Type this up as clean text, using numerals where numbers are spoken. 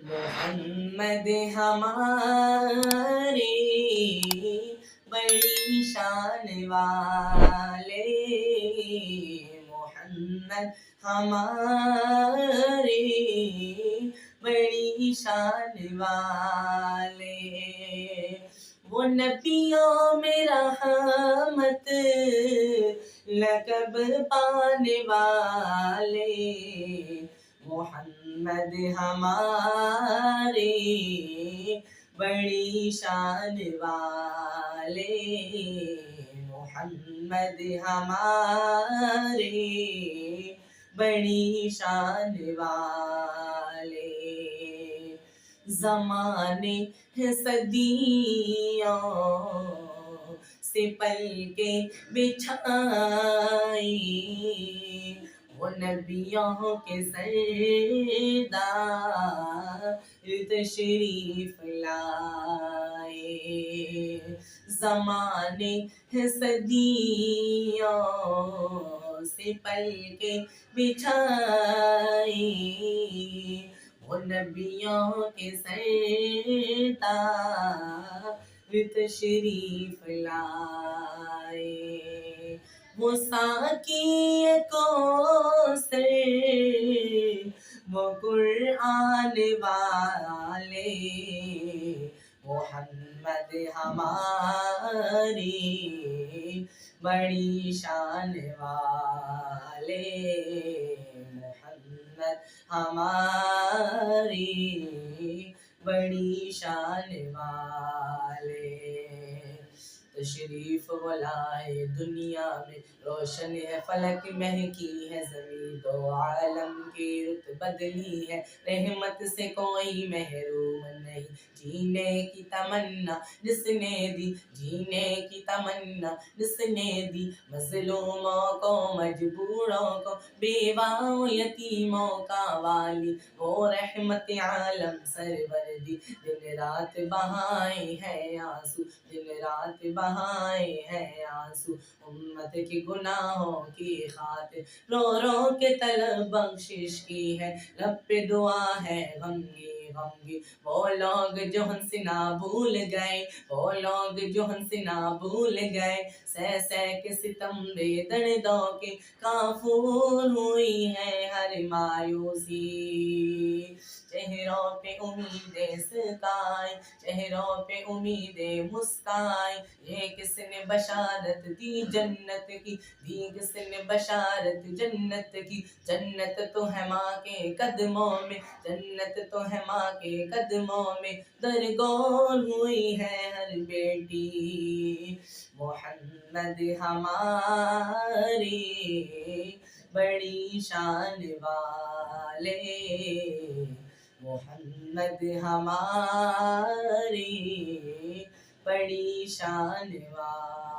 मोहम्मद हमारे बड़ी शान वाले, मोहम्मद हमारे बड़ी शान वाले। वो नबियों में रहमत लक़ब पाने वाले, मोहम्मद हमारे बड़ी शान वाले, मोहम्मद हमारे बड़ी शान वाले। ज़माने सदियों से पलके बिछाई, वो नबियों के सरदार तशरीफ लाए। ज़माने सदियों से पलके बिछाई, वो नबियों के सरदार तशरीफ लाए। वो साकी कौसर, वो कुरान वाले, मोहम्मद हमारी बड़ी शान वाले, मोहम्मद हमारी बड़ी शान वाले। तशरीफ लाए दुनिया में, रोशन है फलक महकी है ज़मीं, दो आलम की रुत बदली है, रहमत से कोई महरूम नहीं। जीने की तमन्ना जिसने दी, जीने की तमन्ना जिसने दी, मज़लूमों को मजबूरों को, बेवाओं यतीमों का वाली, वो रहमत आलम सरवर दी। दिन रात बहाए हैं आंसू, दिन रात बहाए हैं आंसू, उम्मत के गुनाहों की खातिर रो रो के तलब बख्शिश की है, रब पे दुआ है गमगी गमगी। वो लोग जो हमसे ना भूल गए, वो लोग जो हमसे ना भूल गए, सह सह के सितम दर्दों के काफूर हुई है हर मायूसी। चेहरों पे उम्मीदें सकाए, चेहरों पे उम्मीदें मुस्काए, ये किसने बशारत दी जन्नत की, दी किसने बशारत जन्नत की। जन्नत तो है माँ के कदमों में, जन्नत तो है माँ के कदमों में, दरगोर हुई है हर बेटी, मोहम्मद हमारी बड़ी शान वाले, मोहम्मद हमारी बड़ी शान वाले।